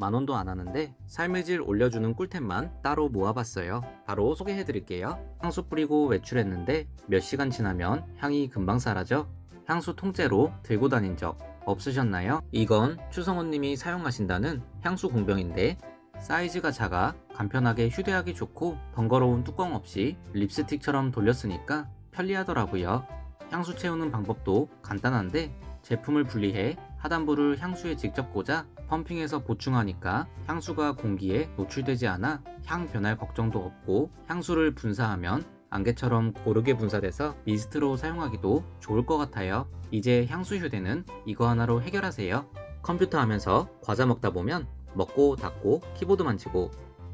10,000원도 안 하는데 삶의 질 올려주는 꿀템만 따로 모아봤어요. 바로 소개해드릴게요. 향수 뿌리고 외출했는데 몇 시간 지나면 향이 금방 사라져. 향수 통째로 들고 다닌 적 없으셨나요? 이건 추성호님이 사용하신다는 향수 공병인데 사이즈가 작아 간편하게 휴대하기 좋고 번거로운 뚜껑 없이 립스틱처럼 돌렸으니까 편리하더라고요. 향수 채우는 방법도 간단한데 제품을 분리해 하단부를 향수에 직접 꽂아 펌핑해서 보충하니까 향수가 공기에 노출되지 않아 향 변할 걱정도 없고 향수를 분사하면 안개처럼 고르게 분사돼서 미스트로 사용하기도 좋을 것 같아요. 이제 향수 휴대는 이거 하나로 해결하세요. 컴퓨터 하면서 과자 먹다 보면 먹고 닫고 키보드 만지고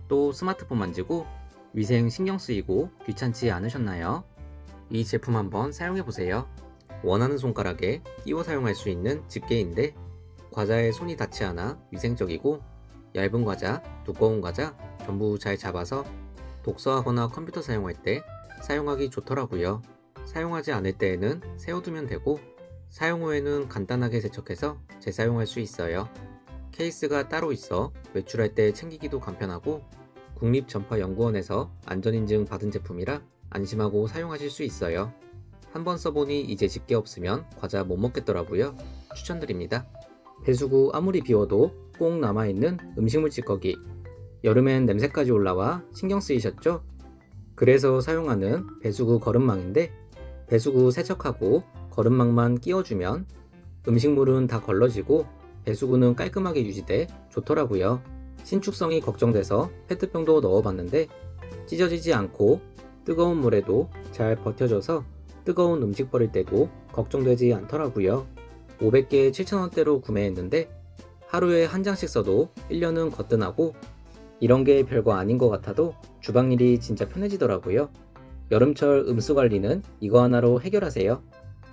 또 스마트폰 만지고 위생 신경 쓰이고 귀찮지 않으셨나요? 이 제품 한번 사용해보세요. 원하는 손가락에 끼워 사용할 수 있는 집게인데 과자에 손이 닿지 않아 위생적이고 얇은 과자, 두꺼운 과자 전부 잘 잡아서 독서하거나 컴퓨터 사용할 때 사용하기 좋더라고요. 사용하지 않을 때에는 세워두면 되고 사용 후에는 간단하게 세척해서 재사용할 수 있어요. 케이스가 따로 있어 외출할 때 챙기기도 간편하고 국립전파연구원에서 안전인증 받은 제품이라 안심하고 사용하실 수 있어요. 한번 써보니 이제 집게 없으면 과자 못 먹겠더라고요. 추천드립니다. 배수구 아무리 비워도 꼭 남아있는 음식물 찌꺼기. 여름엔 냄새까지 올라와 신경 쓰이셨죠? 그래서 사용하는 배수구 거름망인데 배수구 세척하고 거름망만 끼워주면 음식물은 다 걸러지고 배수구는 깔끔하게 유지돼 좋더라고요. 신축성이 걱정돼서 페트병도 넣어봤는데 찢어지지 않고 뜨거운 물에도 잘 버텨줘서 뜨거운 음식 버릴 때도 걱정되지 않더라고요. 500개 7,000원대로 구매했는데 하루에 한 장씩 써도 1년은 거뜬하고 이런 게 별거 아닌 것 같아도 주방일이 진짜 편해지더라고요. 여름철 음수 관리는 이거 하나로 해결하세요.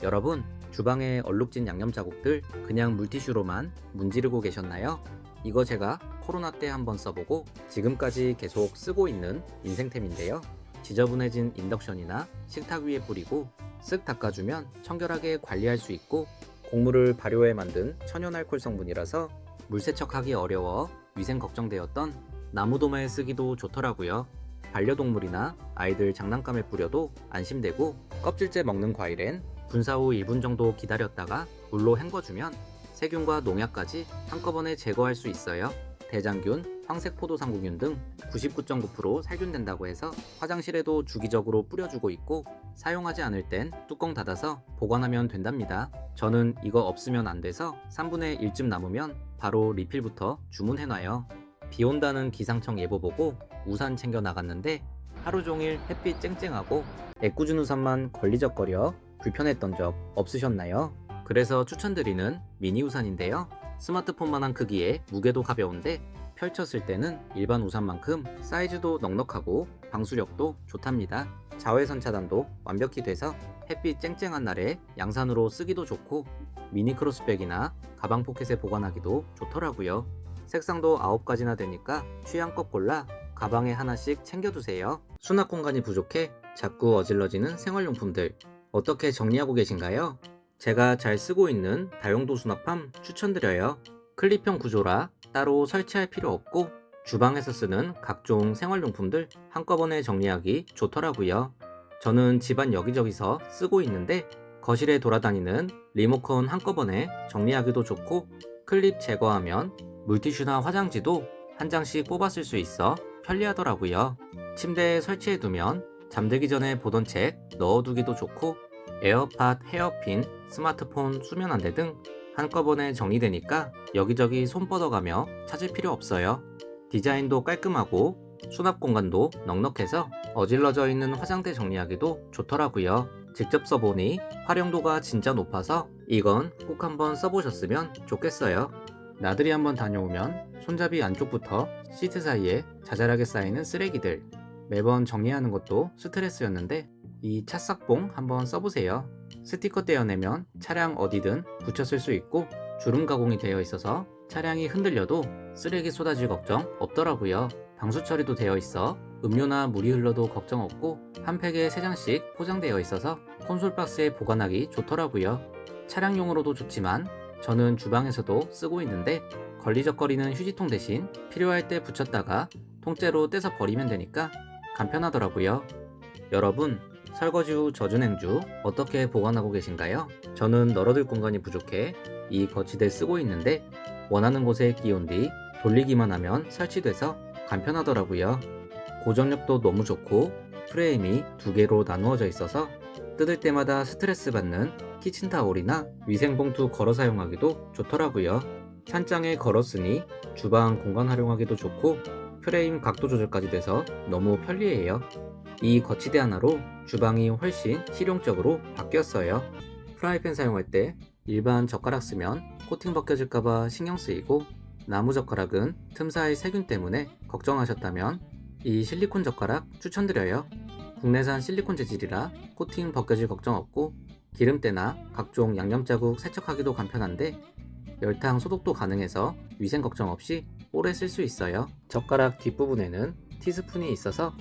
여러분, 주방에 얼룩진 양념 자국들 그냥 물티슈로만 문지르고 계셨나요? 이거 제가 코로나 때 한번 써보고 지금까지 계속 쓰고 있는 인생템인데요. 지저분해진 인덕션이나 식탁 위에 뿌리고 쓱 닦아주면 청결하게 관리할 수 있고 곡물을 발효해 만든 천연 알코올 성분이라서 물세척하기 어려워 위생 걱정되었던 나무도마에 쓰기도 좋더라고요. 반려동물이나 아이들 장난감에 뿌려도 안심되고 껍질째 먹는 과일엔 분사 후 1분 정도 기다렸다가 물로 헹궈주면 세균과 농약까지 한꺼번에 제거할 수 있어요. 대장균, 황색포도상구균 등 99.9% 살균된다고 해서 화장실에도 주기적으로 뿌려주고 있고 사용하지 않을 땐 뚜껑 닫아서 보관하면 된답니다. 저는 이거 없으면 안 돼서 3분의 1쯤 남으면 바로 리필부터 주문해놔요. 비 온다는 기상청 예보 보고 우산 챙겨 나갔는데 하루 종일 햇빛 쨍쨍하고 애꿎은 우산만 걸리적거려 불편했던 적 없으셨나요? 그래서 추천드리는 미니 우산인데요. 스마트폰만한 크기에 무게도 가벼운데 펼쳤을 때는 일반 우산만큼 사이즈도 넉넉하고 방수력도 좋답니다. 자외선 차단도 완벽히 돼서 햇빛 쨍쨍한 날에 양산으로 쓰기도 좋고 미니 크로스백이나 가방 포켓에 보관하기도 좋더라고요. 색상도 9가지나 되니까 취향껏 골라 가방에 하나씩 챙겨두세요. 수납 공간이 부족해 자꾸 어질러지는 생활용품들 어떻게 정리하고 계신가요? 제가 잘 쓰고 있는 다용도 수납함 추천드려요. 클립형 구조라 따로 설치할 필요 없고 주방에서 쓰는 각종 생활용품들 한꺼번에 정리하기 좋더라고요. 저는 집안 여기저기서 쓰고 있는데 거실에 돌아다니는 리모컨 한꺼번에 정리하기도 좋고 클립 제거하면 물티슈나 화장지도 한 장씩 뽑아 쓸 수 있어 편리하더라고요. 침대에 설치해두면 잠들기 전에 보던 책 넣어두기도 좋고 에어팟, 헤어핀, 스마트폰, 수면안대 등 한꺼번에 정리되니까 여기저기 손 뻗어가며 찾을 필요 없어요. 디자인도 깔끔하고 수납 공간도 넉넉해서 어질러져 있는 화장대 정리하기도 좋더라고요. 직접 써보니 활용도가 진짜 높아서 이건 꼭 한번 써보셨으면 좋겠어요. 나들이 한번 다녀오면 손잡이 안쪽부터 시트 사이에 자잘하게 쌓이는 쓰레기들 매번 정리하는 것도 스트레스였는데 이 찻싹봉 한번 써보세요. 스티커 떼어내면 차량 어디든 붙여 쓸 수 있고 주름 가공이 되어 있어서 차량이 흔들려도 쓰레기 쏟아질 걱정 없더라고요. 방수 처리도 되어 있어 음료나 물이 흘러도 걱정 없고 한 팩에 3장씩 포장되어 있어서 콘솔 박스에 보관하기 좋더라고요. 차량용으로도 좋지만 저는 주방에서도 쓰고 있는데 걸리적거리는 휴지통 대신 필요할 때 붙였다가 통째로 떼서 버리면 되니까 간편하더라고요. 여러분, 설거지 후 젖은 행주 어떻게 보관하고 계신가요? 저는 널어둘 공간이 부족해 이 거치대 쓰고 있는데 원하는 곳에 끼운 뒤 돌리기만 하면 설치돼서 간편하더라고요. 고정력도 너무 좋고 프레임이 두 개로 나누어져 있어서 뜯을 때마다 스트레스 받는 키친타올이나 위생봉투 걸어 사용하기도 좋더라고요. 찬장에 걸었으니 주방 공간 활용하기도 좋고 프레임 각도 조절까지 돼서 너무 편리해요. 이 거치대 하나로 주방이 훨씬 실용적으로 바뀌었어요. 프라이팬 사용할 때 일반 젓가락 쓰면 코팅 벗겨질까봐 신경 쓰이고 나무 젓가락은 틈 사이 세균 때문에 걱정하셨다면 이 실리콘 젓가락 추천드려요. 국내산 실리콘 재질이라 코팅 벗겨질 걱정 없고 기름때나 각종 양념 자국 세척하기도 간편한데 열탕 소독도 가능해서 위생 걱정 없이 오래 쓸 수 있어요. 젓가락 뒷부분에는 티스푼이 있어서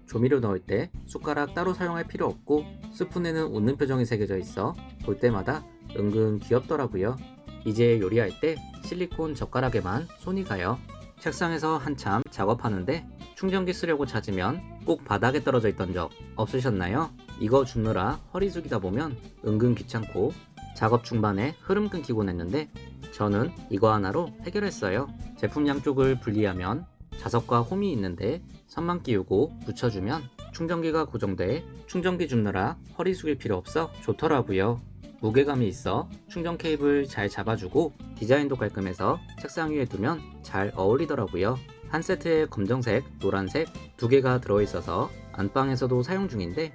조미료 넣을 때 숟가락 따로 사용할 필요 없고 스푼에는 웃는 표정이 새겨져 있어 볼 때마다 은근 귀엽더라고요. 이제 요리할 때 실리콘 젓가락에만 손이 가요. 책상에서 한참 작업하는데 충전기 쓰려고 찾으면 꼭 바닥에 떨어져 있던 적 없으셨나요? 이거 줍느라 허리 숙이다 보면 은근 귀찮고 작업 중반에 흐름 끊기곤 했는데 저는 이거 하나로 해결했어요. 제품 양쪽을 분리하면 자석과 홈이 있는데 선만 끼우고 붙여주면 충전기가 고정돼 충전기 줍느라 허리 숙일 필요 없어 좋더라고요. 무게감이 있어 충전 케이블 잘 잡아주고 디자인도 깔끔해서 책상 위에 두면 잘 어울리더라고요. 한 세트에 검정색, 노란색 두 개가 들어있어서 안방에서도 사용 중인데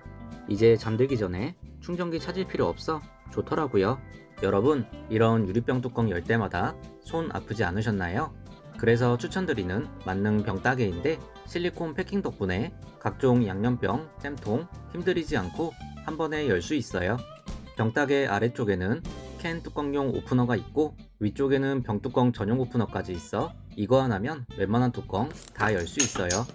이제 잠들기 전에 충전기 찾을 필요 없어 좋더라고요. 여러분, 이런 유리병 뚜껑 열 때마다 손 아프지 않으셨나요? 그래서 추천드리는 만능 병따개인데 실리콘 패킹 덕분에 각종 양념병, 잼통 힘들이지 않고 한 번에 열 수 있어요. 병따개 아래쪽에는 캔 뚜껑용 오프너가 있고 위쪽에는 병뚜껑 전용 오프너까지 있어 이거 하나면 웬만한 뚜껑 다 열 수 있어요.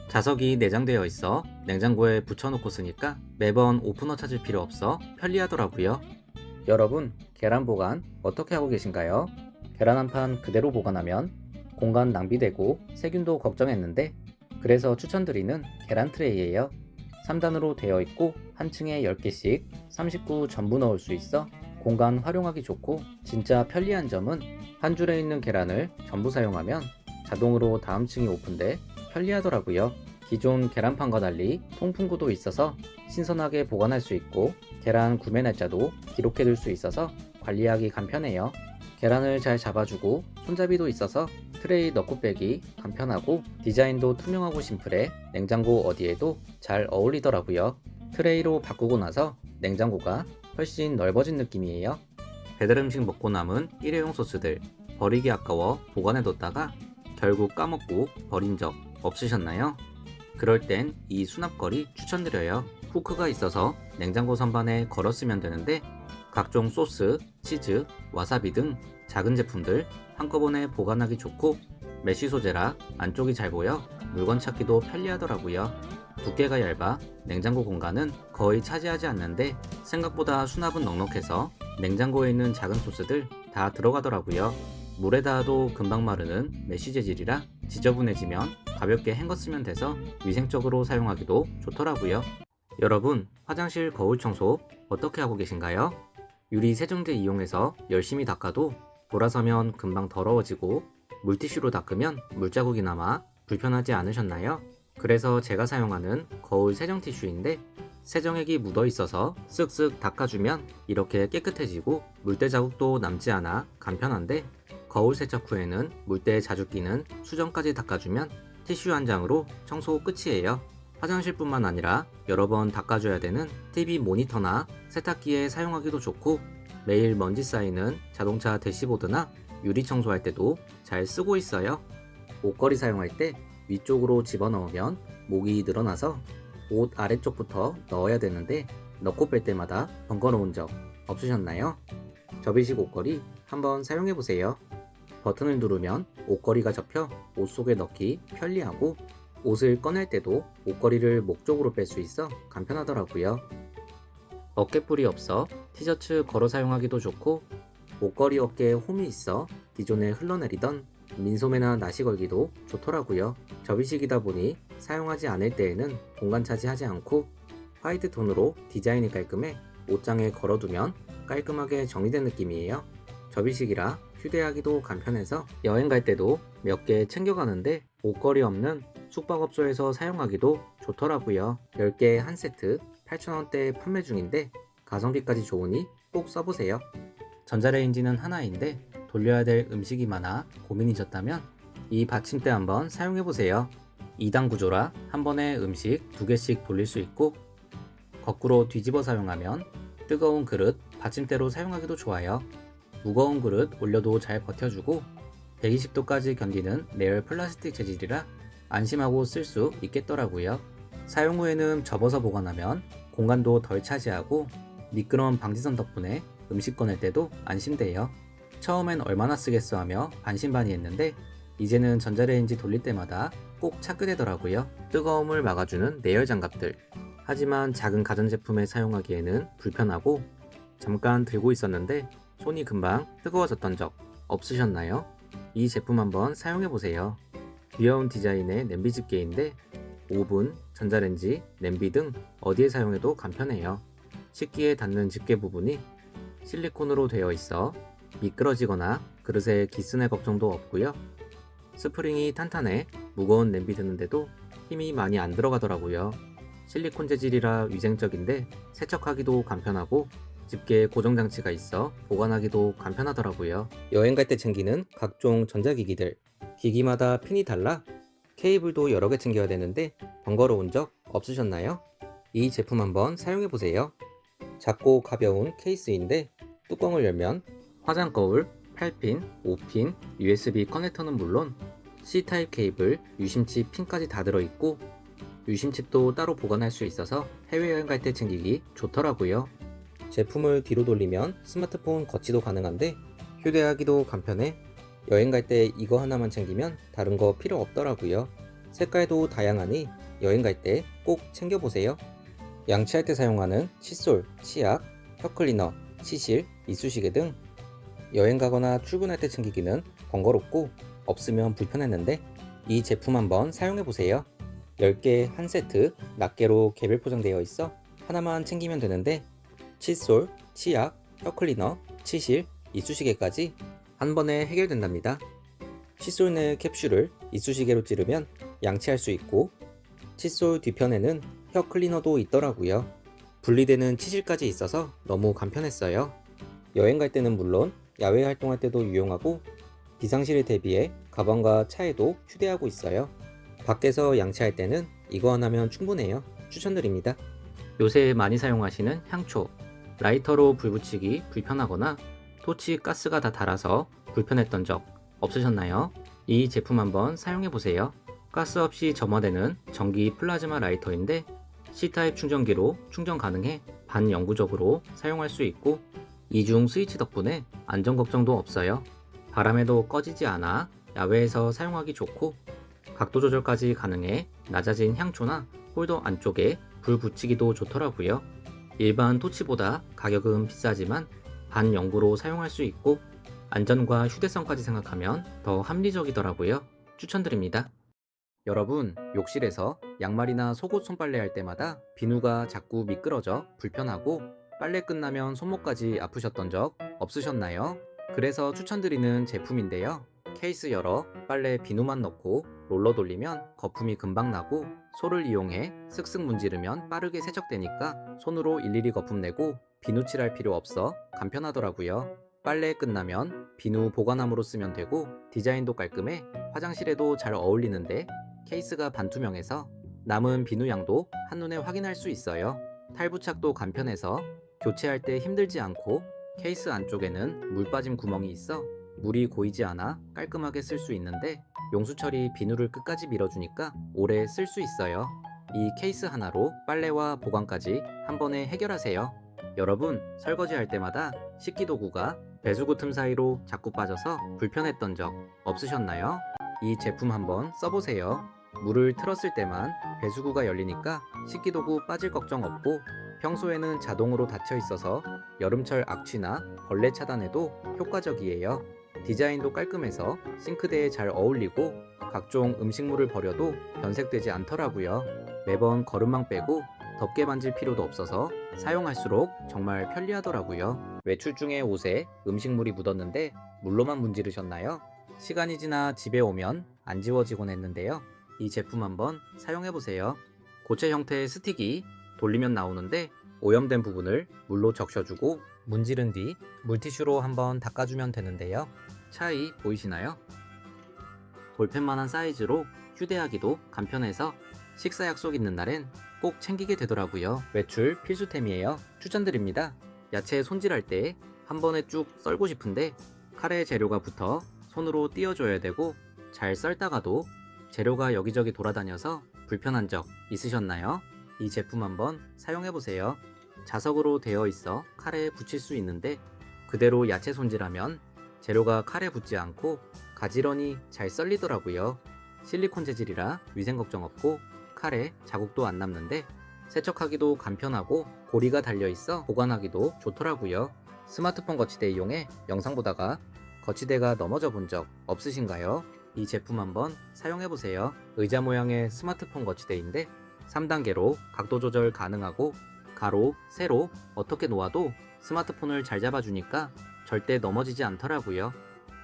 자석이 내장되어 있어 냉장고에 붙여놓고 쓰니까 매번 오프너 찾을 필요 없어 편리하더라고요. 여러분, 계란 보관 어떻게 하고 계신가요? 계란 한 판 그대로 보관하면 공간 낭비되고 세균도 걱정했는데 그래서 추천드리는 계란 트레이예요. 3단으로 되어 있고 한 층에 10개씩 39 전부 넣을 수 있어 공간 활용하기 좋고 진짜 편리한 점은 한 줄에 있는 계란을 전부 사용하면 자동으로 다음 층이 오픈돼 편리하더라고요. 기존 계란판과 달리 통풍구도 있어서 신선하게 보관할 수 있고 계란 구매 날짜도 기록해둘 수 있어서 관리하기 간편해요. 계란을 잘 잡아주고 손잡이도 있어서 트레이 넣고 빼기 간편하고 디자인도 투명하고 심플해 냉장고 어디에도 잘 어울리더라고요. 트레이로 바꾸고 나서 냉장고가 훨씬 넓어진 느낌이에요. 배달 음식 먹고 남은 일회용 소스들 버리기 아까워 보관해뒀다가 결국 까먹고 버린 적 없으셨나요? 그럴 땐 이 수납걸이 추천드려요. 후크가 있어서 냉장고 선반에 걸어 쓰면 되는데 각종 소스, 치즈, 와사비 등 작은 제품들 한꺼번에 보관하기 좋고 메쉬 소재라 안쪽이 잘 보여 물건 찾기도 편리하더라고요. 두께가 얇아 냉장고 공간은 거의 차지하지 않는데 생각보다 수납은 넉넉해서 냉장고에 있는 작은 소스들 다 들어가더라고요. 물에 닿아도 금방 마르는 메쉬 재질이라 지저분해지면 가볍게 헹궈 쓰면 돼서 위생적으로 사용하기도 좋더라고요. 여러분, 화장실 거울 청소 어떻게 하고 계신가요? 유리 세정제 이용해서 열심히 닦아도 돌아서면 금방 더러워지고 물티슈로 닦으면 물자국이 남아 불편하지 않으셨나요? 그래서 제가 사용하는 거울 세정 티슈인데 세정액이 묻어 있어서 쓱쓱 닦아주면 이렇게 깨끗해지고 물때 자국도 남지 않아 간편한데 거울 세척 후에는 물때에 자주 끼는 수정까지 닦아주면 티슈 한 장으로 청소 끝이에요. 화장실뿐만 아니라 여러 번 닦아줘야 되는 TV 모니터나 세탁기에 사용하기도 좋고 매일 먼지 쌓이는 자동차 대시보드나 유리 청소할 때도 잘 쓰고 있어요. 옷걸이 사용할 때 위쪽으로 집어넣으면 목이 늘어나서 옷 아래쪽부터 넣어야 되는데 넣고 뺄 때마다 번거로운 적 없으셨나요? 접이식 옷걸이 한번 사용해보세요. 버튼을 누르면 옷걸이가 접혀 옷 속에 넣기 편리하고 옷을 꺼낼 때도 옷걸이를 목 쪽으로 뺄 수 있어 간편하더라고요. 어깨뿔이 없어 티셔츠 걸어 사용하기도 좋고 옷걸이 어깨에 홈이 있어 기존에 흘러내리던 민소매나 나시 걸기도 좋더라고요. 접이식이다 보니 사용하지 않을 때에는 공간 차지하지 않고 화이트 톤으로 디자인이 깔끔해 옷장에 걸어두면 깔끔하게 정리된 느낌이에요. 접이식이라 휴대하기도 간편해서 여행 갈 때도 몇 개 챙겨가는데 옷걸이 없는 숙박업소에서 사용하기도 좋더라고요. 10개 한 세트 8,000원대 판매 중인데 가성비까지 좋으니 꼭 써보세요. 전자레인지는 하나인데 돌려야 될 음식이 많아 고민이셨다면 이 받침대 한번 사용해보세요. 2단 구조라 한 번에 음식 2개씩 돌릴 수 있고 거꾸로 뒤집어 사용하면 뜨거운 그릇 받침대로 사용하기도 좋아요. 무거운 그릇 올려도 잘 버텨주고 120도까지 견디는 레अ 플라스틱 재질이라 안심하고 쓸 수 있겠더라고요. 사용 후에는 접어서 보관하면 공간도 덜 차지하고 미끄럼 방지선 덕분에 음식 꺼낼 때도 안심돼요. 처음엔 얼마나 쓰겠어 하며 반신반의했는데 이제는 전자레인지 돌릴 때마다 꼭 찾게 되더라고요. 뜨거움을 막아주는 내열 장갑들. 하지만 작은 가전제품에 사용하기에는 불편하고 잠깐 들고 있었는데 손이 금방 뜨거워졌던 적 없으셨나요? 이 제품 한번 사용해보세요. 귀여운 디자인의 냄비 집게인데 오븐, 전자레인지, 냄비 등 어디에 사용해도 간편해요. 식기에 닿는 집게 부분이 실리콘으로 되어 있어 미끄러지거나 그릇에 기스낼 걱정도 없고요. 스프링이 탄탄해 무거운 냄비 드는데도 힘이 많이 안 들어가더라고요. 실리콘 재질이라 위생적인데 세척하기도 간편하고 집게에 고정장치가 있어 보관하기도 간편하더라고요. 여행 갈 때 챙기는 각종 전자기기들. 기기마다 핀이 달라 케이블도 여러 개 챙겨야 되는데 번거로운 적 없으셨나요? 이 제품 한번 사용해보세요. 작고 가벼운 케이스인데 뚜껑을 열면 화장 거울, 8핀, 5핀, USB 커넥터는 물론 C타입 케이블, 유심칩 핀까지 다 들어있고 유심칩도 따로 보관할 수 있어서 해외여행 갈 때 챙기기 좋더라고요. 제품을 뒤로 돌리면 스마트폰 거치도 가능한데 휴대하기도 간편해 여행 갈 때 이거 하나만 챙기면 다른 거 필요 없더라고요. 색깔도 다양하니 여행 갈 때 꼭 챙겨보세요. 양치할 때 사용하는 칫솔, 치약, 혀클리너, 치실, 이쑤시개 등 여행 가거나 출근할 때 챙기기는 번거롭고 없으면 불편했는데 이 제품 한번 사용해보세요. 10개 한 세트 낱개로 개별 포장되어 있어 하나만 챙기면 되는데 칫솔, 치약, 혀클리너, 치실, 이쑤시개까지 한 번에 해결된답니다. 칫솔 내 캡슐을 이쑤시개로 찌르면 양치할 수 있고 칫솔 뒤편에는 혀 클리너도 있더라고요. 분리되는 치실까지 있어서 너무 간편했어요. 여행 갈 때는 물론 야외 활동할 때도 유용하고 비상시를 대비해 가방과 차에도 휴대하고 있어요. 밖에서 양치할 때는 이거 하나면 충분해요. 추천드립니다. 요새 많이 사용하시는 향초. 라이터로 불 붙이기 불편하거나 토치 가스가 다 달아서 불편했던 적 없으셨나요? 이 제품 한번 사용해보세요. 가스 없이 점화되는 전기 플라즈마 라이터인데 C타입 충전기로 충전 가능해 반영구적으로 사용할 수 있고 이중 스위치 덕분에 안전 걱정도 없어요. 바람에도 꺼지지 않아 야외에서 사용하기 좋고 각도 조절까지 가능해 낮아진 향초나 홀더 안쪽에 불 붙이기도 좋더라고요. 일반 토치보다 가격은 비싸지만 반영구로 사용할 수 있고 안전과 휴대성까지 생각하면 더 합리적이더라고요. 추천드립니다. 여러분, 욕실에서 양말이나 속옷 손빨래 할 때마다 비누가 자꾸 미끄러져 불편하고 빨래 끝나면 손목까지 아프셨던 적 없으셨나요? 그래서 추천드리는 제품인데요. 케이스 열어 빨래 비누만 넣고 롤러 돌리면 거품이 금방 나고 솔을 이용해 슥슥 문지르면 빠르게 세척되니까 손으로 일일이 거품 내고 비누 칠할 필요 없어 간편하더라고요. 빨래 끝나면 비누 보관함으로 쓰면 되고 디자인도 깔끔해 화장실에도 잘 어울리는데 케이스가 반투명해서 남은 비누 양도 한눈에 확인할 수 있어요. 탈부착도 간편해서 교체할 때 힘들지 않고 케이스 안쪽에는 물 빠짐 구멍이 있어 물이 고이지 않아 깔끔하게 쓸 수 있는데 용수철이 비누를 끝까지 밀어주니까 오래 쓸 수 있어요. 이 케이스 하나로 빨래와 보관까지 한 번에 해결하세요. 여러분, 설거지할 때마다 식기도구가 배수구 틈 사이로 자꾸 빠져서 불편했던 적 없으셨나요? 이 제품 한번 써보세요. 물을 틀었을 때만 배수구가 열리니까 식기도구 빠질 걱정 없고 평소에는 자동으로 닫혀 있어서 여름철 악취나 벌레 차단에도 효과적이에요. 디자인도 깔끔해서 싱크대에 잘 어울리고 각종 음식물을 버려도 변색되지 않더라고요. 매번 거름망 빼고 덥게 만질 필요도 없어서 사용할수록 정말 편리하더라고요. 외출 중에 옷에 음식물이 묻었는데 물로만 문지르셨나요? 시간이 지나 집에 오면 안 지워지곤 했는데요. 이 제품 한번 사용해보세요. 고체 형태의 스틱이 돌리면 나오는데 오염된 부분을 물로 적셔주고 문지른 뒤 물티슈로 한번 닦아주면 되는데요. 차이 보이시나요? 볼펜만한 사이즈로 휴대하기도 간편해서 식사 약속 있는 날엔 꼭 챙기게 되더라고요. 외출 필수템이에요. 추천드립니다. 야채 손질할 때 한 번에 쭉 썰고 싶은데 칼에 재료가 붙어 손으로 띄워줘야 되고 잘 썰다가도 재료가 여기저기 돌아다녀서 불편한 적 있으셨나요? 이 제품 한번 사용해보세요. 자석으로 되어 있어 칼에 붙일 수 있는데 그대로 야채 손질하면 재료가 칼에 붙지 않고 가지런히 잘 썰리더라고요. 실리콘 재질이라 위생 걱정 없고 칼에 자국도 안 남는데 세척하기도 간편하고 고리가 달려있어 보관하기도 좋더라고요. 스마트폰 거치대 이용해 영상 보다가 거치대가 넘어져 본 적 없으신가요? 이 제품 한번 사용해보세요. 의자 모양의 스마트폰 거치대인데 3단계로 각도 조절 가능하고 가로, 세로 어떻게 놓아도 스마트폰을 잘 잡아주니까 절대 넘어지지 않더라고요.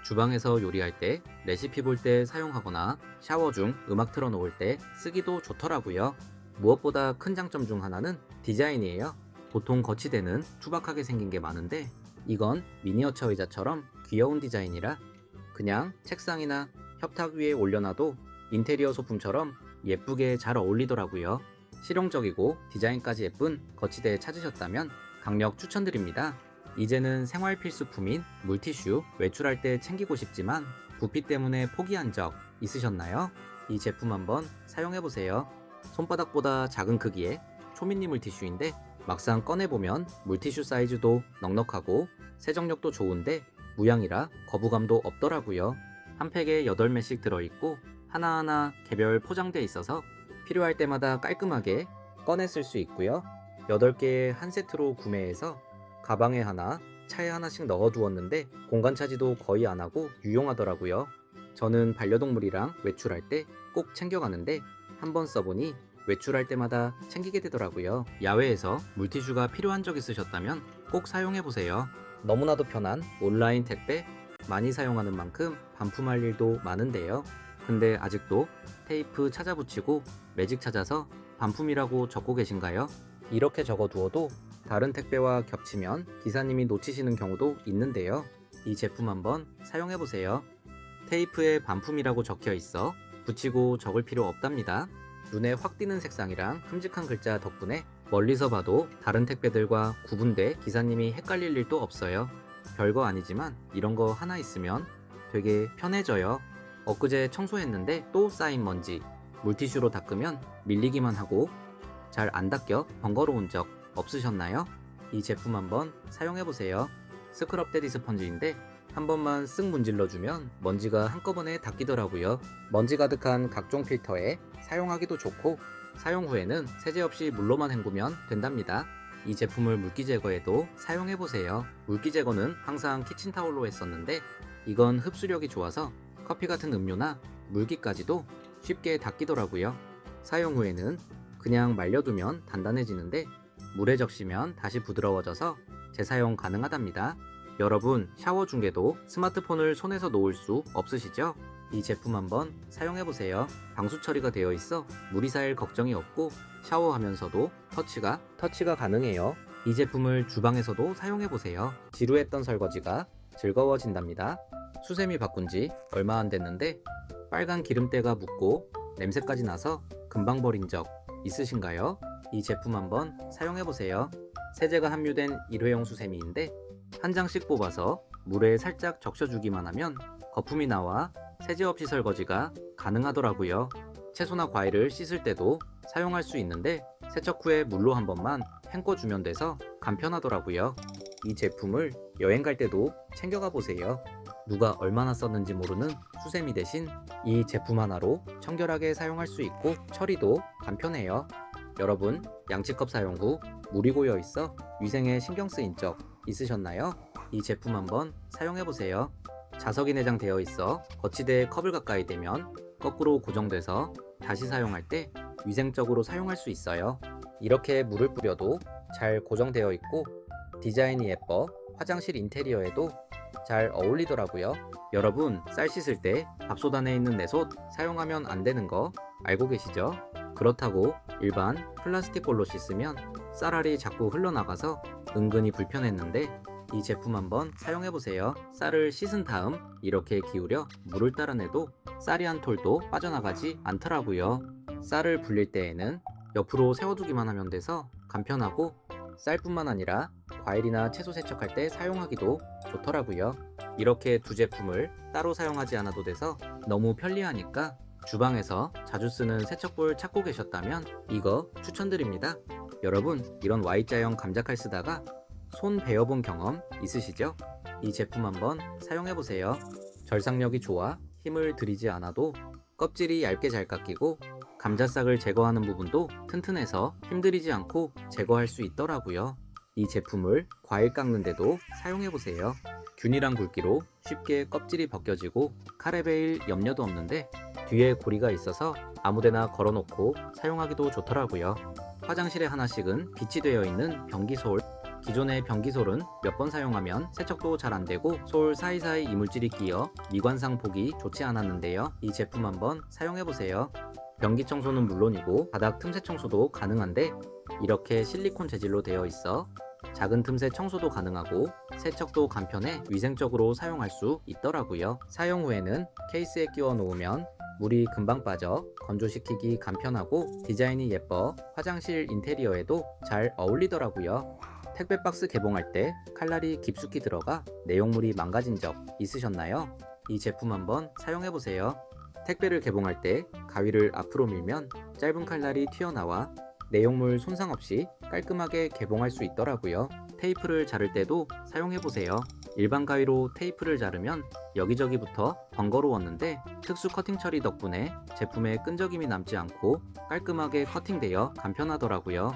주방에서 요리할 때, 레시피 볼 때 사용하거나 샤워 중 음악 틀어놓을 때 쓰기도 좋더라고요. 무엇보다 큰 장점 중 하나는 디자인이에요. 보통 거치대는 투박하게 생긴 게 많은데 이건 미니어처 의자처럼 귀여운 디자인이라 그냥 책상이나 협탁 위에 올려놔도 인테리어 소품처럼 예쁘게 잘 어울리더라고요. 실용적이고 디자인까지 예쁜 거치대 찾으셨다면 강력 추천드립니다. 이제는 생활 필수품인 물티슈 외출할 때 챙기고 싶지만 부피 때문에 포기한 적 있으셨나요? 이 제품 한번 사용해보세요. 손바닥보다 작은 크기의 초미니 물티슈인데 막상 꺼내보면 물티슈 사이즈도 넉넉하고 세정력도 좋은데 무양이라 거부감도 없더라고요. 한 팩에 8매씩 들어있고 하나하나 개별 포장돼 있어서 필요할 때마다 깔끔하게 꺼내 쓸 수 있고요. 8개의 한 세트로 구매해서 가방에 하나, 차에 하나씩 넣어두었는데 공간 차지도 거의 안 하고 유용하더라고요. 저는 반려동물이랑 외출할 때 꼭 챙겨가는데 한번 써보니 외출할 때마다 챙기게 되더라고요. 야외에서 물티슈가 필요한 적 있으셨다면 꼭 사용해보세요. 너무나도 편한 온라인 택배, 많이 사용하는 만큼 반품할 일도 많은데요. 근데 아직도 테이프 찾아 붙이고 매직 찾아서 반품이라고 적고 계신가요? 이렇게 적어두어도 다른 택배와 겹치면 기사님이 놓치시는 경우도 있는데요. 이 제품 한번 사용해보세요. 테이프에 반품이라고 적혀 있어 붙이고 적을 필요 없답니다. 눈에 확 띄는 색상이랑 큼직한 글자 덕분에 멀리서 봐도 다른 택배들과 구분돼 기사님이 헷갈릴 일도 없어요. 별거 아니지만 이런 거 하나 있으면 되게 편해져요. 엊그제 청소했는데 또 쌓인 먼지 물티슈로 닦으면 밀리기만 하고 잘 안 닦여 번거로운 적 없으셨나요? 이 제품 한번 사용해보세요. 스크럽 데디 스펀지인데 한 번만 쓱 문질러주면 먼지가 한꺼번에 닦이더라고요. 먼지 가득한 각종 필터에 사용하기도 좋고 사용 후에는 세제 없이 물로만 헹구면 된답니다. 이 제품을 물기 제거에도 사용해보세요. 물기 제거는 항상 키친타올로 했었는데 이건 흡수력이 좋아서 커피 같은 음료나 물기까지도 쉽게 닦이더라고요. 사용 후에는 그냥 말려두면 단단해지는데 물에 적시면 다시 부드러워져서 재사용 가능하답니다. 여러분 샤워 중에도 스마트폰을 손에서 놓을 수 없으시죠? 이 제품 한번 사용해보세요. 방수 처리가 되어 있어 물이 쌓일 걱정이 없고 샤워하면서도 터치가 가능해요. 이 제품을 주방에서도 사용해보세요. 지루했던 설거지가 즐거워진답니다. 수세미 바꾼 지 얼마 안 됐는데 빨간 기름때가 묻고 냄새까지 나서 금방 버린 적 있으신가요? 이 제품 한번 사용해보세요. 세제가 함유된 일회용 수세미인데 한 장씩 뽑아서 물에 살짝 적셔주기만 하면 거품이 나와 세제 없이 설거지가 가능하더라고요. 채소나 과일을 씻을 때도 사용할 수 있는데 세척 후에 물로 한 번만 헹궈주면 돼서 간편하더라고요. 이 제품을 여행 갈 때도 챙겨가 보세요. 누가 얼마나 썼는지 모르는 수세미 대신 이 제품 하나로 청결하게 사용할 수 있고 처리도 간편해요. 여러분 양치컵 사용 후 물이 고여 있어 위생에 신경 쓰인 적 있으셨나요? 이 제품 한번 사용해보세요. 자석이 내장되어 있어 거치대에 컵을 가까이 대면 거꾸로 고정돼서 다시 사용할 때 위생적으로 사용할 수 있어요. 이렇게 물을 뿌려도 잘 고정되어 있고 디자인이 예뻐 화장실 인테리어에도 잘 어울리더라고요. 여러분, 쌀 씻을 때 밥솥 안에 있는 내솥 사용하면 안 되는 거 알고 계시죠? 그렇다고 일반 플라스틱 볼로 씻으면 쌀알이 자꾸 흘러나가서 은근히 불편했는데 이 제품 한번 사용해보세요. 쌀을 씻은 다음 이렇게 기울여 물을 따라내도 쌀이 한 톨도 빠져나가지 않더라고요. 쌀을 불릴 때에는 옆으로 세워두기만 하면 돼서 간편하고 쌀뿐만 아니라 과일이나 채소 세척할 때 사용하기도 좋더라고요. 이렇게 두 제품을 따로 사용하지 않아도 돼서 너무 편리하니까 주방에서 자주 쓰는 세척볼 찾고 계셨다면 이거 추천드립니다. 여러분, 이런 Y자형 감자칼 쓰다가 손 베어본 경험 있으시죠? 이 제품 한번 사용해보세요. 절삭력이 좋아 힘을 들이지 않아도 껍질이 얇게 잘 깎이고 감자싹을 제거하는 부분도 튼튼해서 힘들이지 않고 제거할 수 있더라고요. 이 제품을 과일 깎는데도 사용해보세요. 균일한 굵기로 쉽게 껍질이 벗겨지고 칼에 베일 염려도 없는데 뒤에 고리가 있어서 아무데나 걸어놓고 사용하기도 좋더라고요. 화장실에 하나씩은 비치 되어 있는 변기솔. 기존의 변기솔은 몇 번 사용하면 세척도 잘 안되고 솔 사이사이 이물질이 끼어 미관상 보기 좋지 않았는데요. 이 제품 한번 사용해보세요. 변기 청소는 물론이고 바닥 틈새 청소도 가능한데 이렇게 실리콘 재질로 되어 있어 작은 틈새 청소도 가능하고 세척도 간편해 위생적으로 사용할 수 있더라고요. 사용 후에는 케이스에 끼워 놓으면 물이 금방 빠져 건조시키기 간편하고 디자인이 예뻐 화장실 인테리어에도 잘 어울리더라고요. 택배 박스 개봉할 때 칼날이 깊숙이 들어가 내용물이 망가진 적 있으셨나요? 이 제품 한번 사용해보세요. 택배를 개봉할 때 가위를 앞으로 밀면 짧은 칼날이 튀어나와 내용물 손상 없이 깔끔하게 개봉할 수 있더라고요. 테이프를 자를 때도 사용해보세요. 일반 가위로 테이프를 자르면 여기저기부터 번거로웠는데 특수 커팅 처리 덕분에 제품에 끈적임이 남지 않고 깔끔하게 커팅되어 간편하더라고요.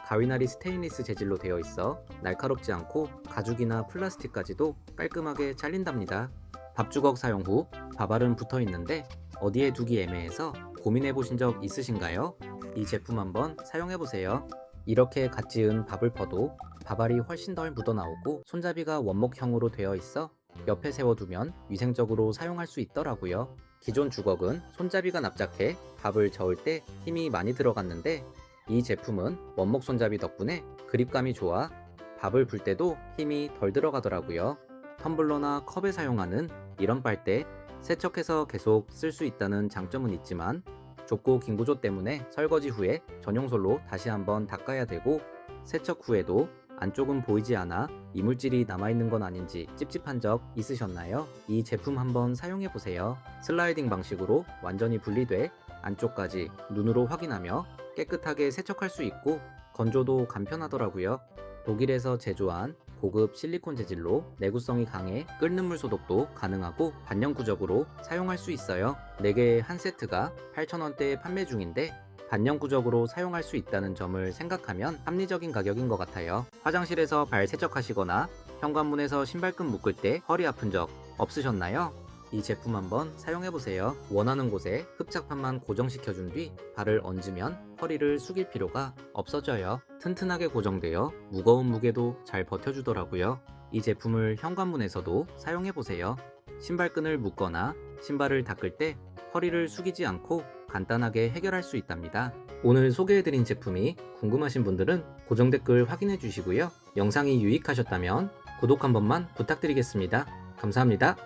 가위날이 스테인리스 재질로 되어 있어 날카롭지 않고 가죽이나 플라스틱까지도 깔끔하게 잘린답니다. 밥주걱 사용 후 밥알은 붙어 있는데 어디에 두기 애매해서 고민해 보신 적 있으신가요? 이 제품 한번 사용해 보세요. 이렇게 갓 지은 밥을 퍼도 밥알이 훨씬 덜 묻어나오고 손잡이가 원목형으로 되어 있어 옆에 세워두면 위생적으로 사용할 수 있더라고요. 기존 주걱은 손잡이가 납작해 밥을 저을 때 힘이 많이 들어갔는데 이 제품은 원목 손잡이 덕분에 그립감이 좋아 밥을 불 때도 힘이 덜 들어가더라고요. 텀블러나 컵에 사용하는 이런 빨대 세척해서 계속 쓸 수 있다는 장점은 있지만 좁고 긴 구조 때문에 설거지 후에 전용솔로 다시 한번 닦아야 되고 세척 후에도 안쪽은 보이지 않아 이물질이 남아있는 건 아닌지 찝찝한 적 있으셨나요? 이 제품 한번 사용해보세요. 슬라이딩 방식으로 완전히 분리돼 안쪽까지 눈으로 확인하며 깨끗하게 세척할 수 있고 건조도 간편하더라고요. 독일에서 제조한 고급 실리콘 재질로 내구성이 강해 끓는 물 소독도 가능하고 반영구적으로 사용할 수 있어요. 4개의 한 세트가 8,000원대에 판매 중인데 반영구적으로 사용할 수 있다는 점을 생각하면 합리적인 가격인 것 같아요. 화장실에서 발 세척하시거나 현관문에서 신발끈 묶을 때 허리 아픈 적 없으셨나요? 이 제품 한번 사용해보세요. 원하는 곳에 흡착판만 고정시켜준 뒤 발을 얹으면 허리를 숙일 필요가 없어져요. 튼튼하게 고정되어 무거운 무게도 잘 버텨주더라고요. 이 제품을 현관문에서도 사용해보세요. 신발끈을 묶거나 신발을 닦을 때 허리를 숙이지 않고 간단하게 해결할 수 있답니다. 오늘 소개해드린 제품이 궁금하신 분들은 고정 댓글 확인해 주시고요. 영상이 유익하셨다면 구독 한 번만 부탁드리겠습니다. 감사합니다.